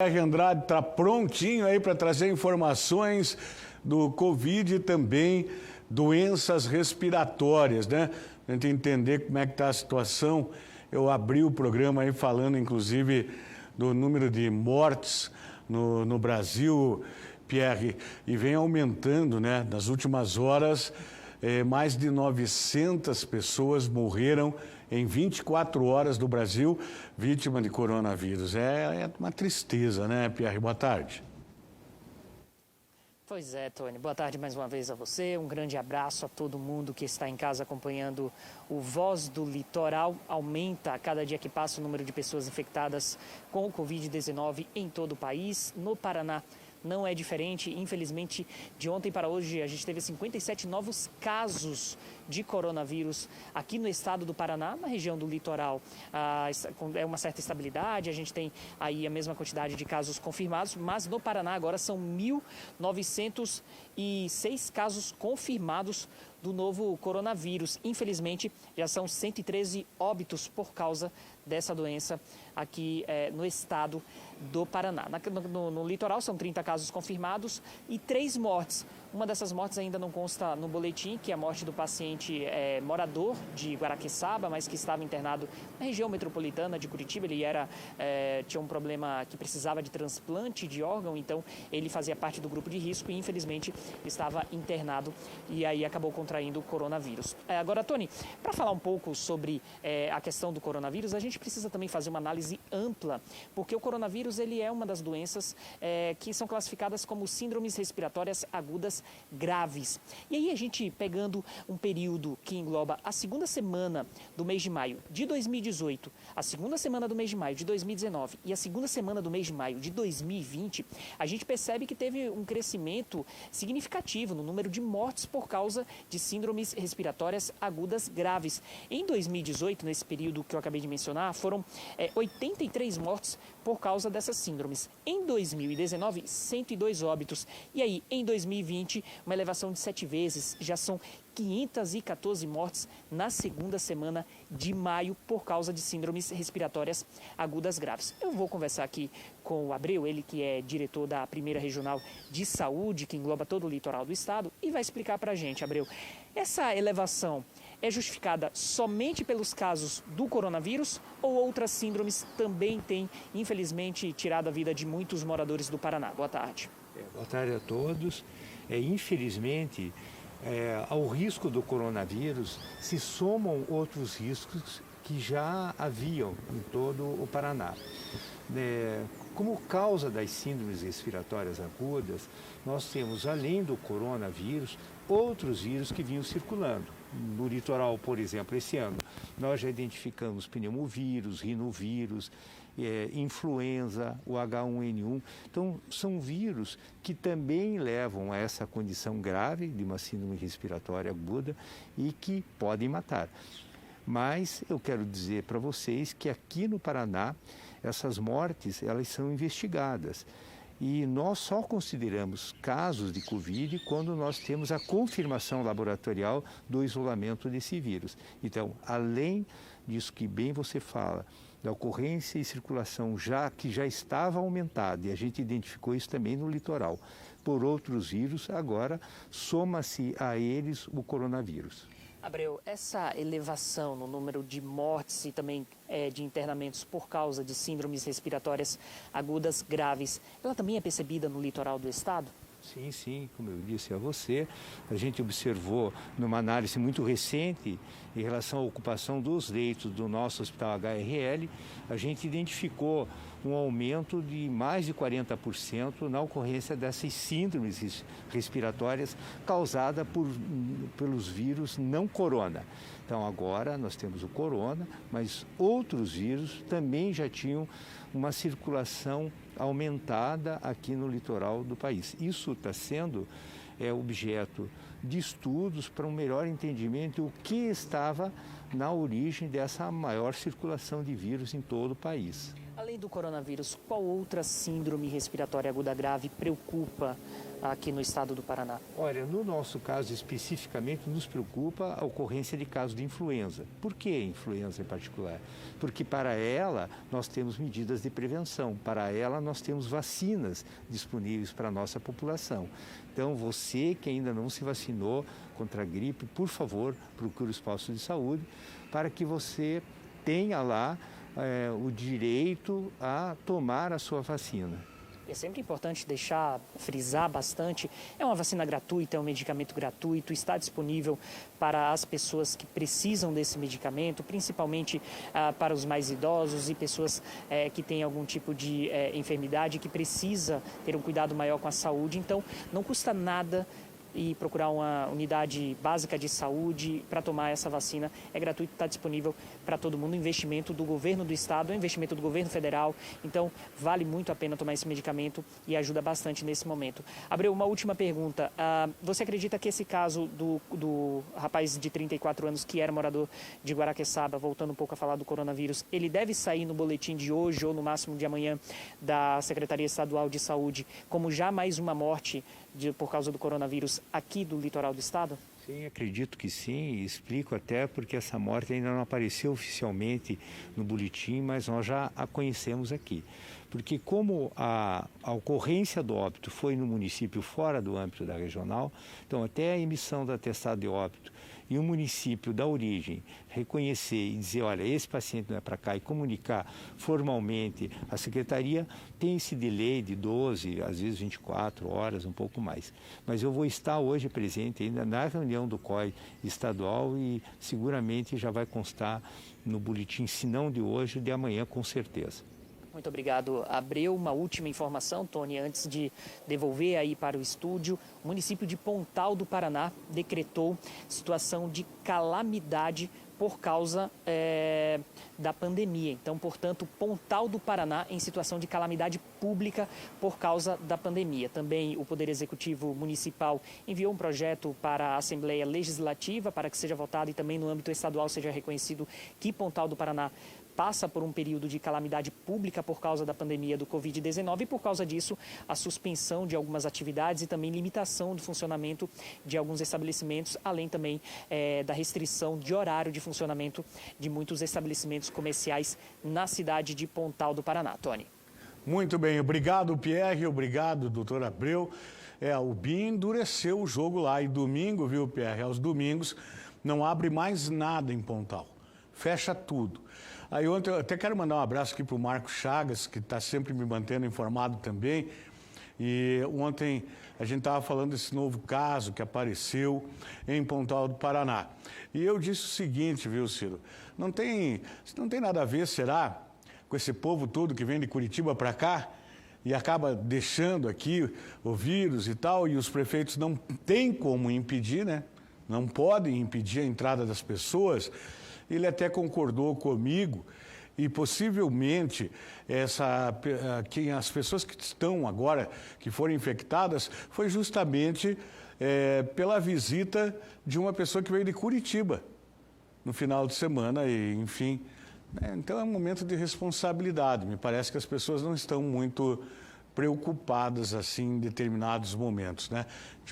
Andrade está prontinho aí para trazer informações do Covid e também doenças respiratórias, né? A gente entender como é que está a situação. Eu abri o programa aí falando, inclusive, do número de mortes no Brasil, Pierre, e vem aumentando, né? Nas últimas horas, mais de 900 pessoas morreram em 24 horas do Brasil, vítima de coronavírus. É uma tristeza, né, Pierre? Boa tarde. Pois é, Tony. Boa tarde mais uma vez a você. Um grande abraço a todo mundo que está em casa acompanhando o Voz do Litoral. Aumenta a cada dia que passa o número de pessoas infectadas com o Covid-19 em todo o país. No Paraná não é diferente. Infelizmente, de ontem para hoje, a gente teve 57 novos casos de coronavírus aqui no estado do Paraná, na região do litoral. É uma certa estabilidade, a gente tem aí a mesma quantidade de casos confirmados, mas no Paraná agora são 1.906 casos confirmados do novo coronavírus. Infelizmente, já são 113 óbitos por causa dessa doença aqui no estado do Paraná. No litoral são 30 casos confirmados e 3 mortes. Uma dessas mortes ainda não consta no boletim, que é a morte do paciente morador de Guaraqueçaba, mas que estava internado na região metropolitana de Curitiba. Ele tinha um problema que precisava de transplante de órgão, então ele fazia parte do grupo de risco e infelizmente estava internado e aí acabou contraindo o coronavírus. Agora, Tony, para falar um pouco sobre a questão do coronavírus, a gente precisa também fazer uma análise ampla, porque o coronavírus ele é uma das doenças que são classificadas como síndromes respiratórias agudas graves. E aí a gente pegando um período que engloba a segunda semana do mês de maio de 2018, a segunda semana do mês de maio de 2019 e a segunda semana do mês de maio de 2020, a gente percebe que teve um crescimento significativo no número de mortes por causa de síndromes respiratórias agudas graves. Em 2018, nesse período que eu acabei de mencionar, foram 83 mortes por causa dessas síndromes. Em 2019, 102 óbitos. E aí, em 2020, uma elevação de 7 vezes, já são 514 mortes na segunda semana de maio por causa de síndromes respiratórias agudas graves. Eu vou conversar aqui com o Abreu, ele que é diretor da Primeira Regional de Saúde, que engloba todo o litoral do estado, e vai explicar para a gente, Abreu, essa elevação é justificada somente pelos casos do coronavírus ou outras síndromes também têm, infelizmente, tirado a vida de muitos moradores do Paraná? Boa tarde. Boa tarde a todos. Infelizmente, ao risco do coronavírus se somam outros riscos que já haviam em todo o Paraná. Como causa das síndromes respiratórias agudas, nós temos, além do coronavírus, outros vírus que vinham circulando. No litoral, por exemplo, esse ano, nós já identificamos pneumovírus, rinovírus, influenza, o H1N1. Então, são vírus que também levam a essa condição grave de uma síndrome respiratória aguda e que podem matar. Mas eu quero dizer para vocês que aqui no Paraná, essas mortes, elas são investigadas. E nós só consideramos casos de Covid quando nós temos a confirmação laboratorial do isolamento desse vírus. Então, além disso que bem você fala, da ocorrência e circulação que já estava aumentada, e a gente identificou isso também no litoral, por outros vírus, agora soma-se a eles o coronavírus. Abreu, essa elevação no número de mortes e também de internamentos por causa de síndromes respiratórias agudas graves, ela também é percebida no litoral do estado? Sim, sim, como eu disse a você, a gente observou numa análise muito recente em relação à ocupação dos leitos do nosso Hospital HRL, a gente identificou um aumento de mais de 40% na ocorrência dessas síndromes respiratórias causadas pelos vírus não corona. Então agora nós temos o corona, mas outros vírus também já tinham uma circulação aumentada aqui no litoral do país. Isso está sendo objeto de estudos para um melhor entendimento do que estava na origem dessa maior circulação de vírus em todo o país. Além do coronavírus, qual outra síndrome respiratória aguda grave preocupa aqui no estado do Paraná? Olha, no nosso caso especificamente, nos preocupa a ocorrência de casos de influenza. Por que influenza em particular? Porque para ela nós temos medidas de prevenção, para ela nós temos vacinas disponíveis para a nossa população. Então, você que ainda não se vacinou contra a gripe, por favor, procure os postos de saúde para que você tenha lá o direito a tomar a sua vacina. É sempre importante frisar bastante, é uma vacina gratuita, é um medicamento gratuito, está disponível para as pessoas que precisam desse medicamento, principalmente para os mais idosos e pessoas que têm algum tipo de enfermidade que precisa ter um cuidado maior com a saúde. Então, não custa nada e procurar uma unidade básica de saúde para tomar essa vacina. É gratuito, está disponível para todo mundo. Investimento do governo do estado, investimento do governo federal. Então, vale muito a pena tomar esse medicamento e ajuda bastante nesse momento. Abreu, uma última pergunta. Você acredita que esse caso do rapaz de 34 anos que era morador de Guaraqueçaba, voltando um pouco a falar do coronavírus, ele deve sair no boletim de hoje ou no máximo de amanhã da Secretaria Estadual de Saúde como já mais uma morte por causa do coronavírus aqui do litoral do estado? Sim, acredito que sim, e explico até porque essa morte ainda não apareceu oficialmente no boletim, mas nós já a conhecemos aqui. Porque como a ocorrência do óbito foi no município fora do âmbito da regional, então até a emissão do atestado de óbito e o município da origem reconhecer e dizer, olha, esse paciente não é para cá e comunicar formalmente à secretaria, tem esse delay de 12, às vezes 24 horas, um pouco mais. Mas eu vou estar hoje presente ainda na reunião do COI estadual e seguramente já vai constar no boletim, se não de hoje, de amanhã, com certeza. Muito obrigado, Abreu. Uma última informação, Tony, antes de devolver aí para o estúdio. O município de Pontal do Paraná decretou situação de calamidade por causa da pandemia. Então, portanto, Pontal do Paraná em situação de calamidade pública por causa da pandemia. Também o Poder Executivo Municipal enviou um projeto para a Assembleia Legislativa para que seja votado e também no âmbito estadual seja reconhecido que Pontal do Paraná passa por um período de calamidade pública por causa da pandemia do Covid-19 e, por causa disso, a suspensão de algumas atividades e também limitação do funcionamento de alguns estabelecimentos, além também da restrição de horário de funcionamento de muitos estabelecimentos comerciais na cidade de Pontal do Paraná. Tony. Muito bem, obrigado, Pierre, obrigado, doutor Abreu. O BIM endureceu o jogo lá e domingo, viu, Pierre, aos domingos não abre mais nada em Pontal, fecha tudo. Aí ontem eu até quero mandar um abraço aqui para o Marco Chagas, que está sempre me mantendo informado também. E ontem a gente estava falando desse novo caso que apareceu em Pontal do Paraná. E eu disse o seguinte, viu, Ciro? Não tem nada a ver, será, com esse povo todo que vem de Curitiba para cá e acaba deixando aqui o vírus e tal, e os prefeitos não têm como impedir, né? Não podem impedir a entrada das pessoas. Ele até concordou comigo e possivelmente as pessoas que estão agora, que foram infectadas, foi justamente pela visita de uma pessoa que veio de Curitiba no final de semana e, enfim. Então é um momento de responsabilidade. Me parece que as pessoas não estão muito preocupadas assim em determinados momentos, né?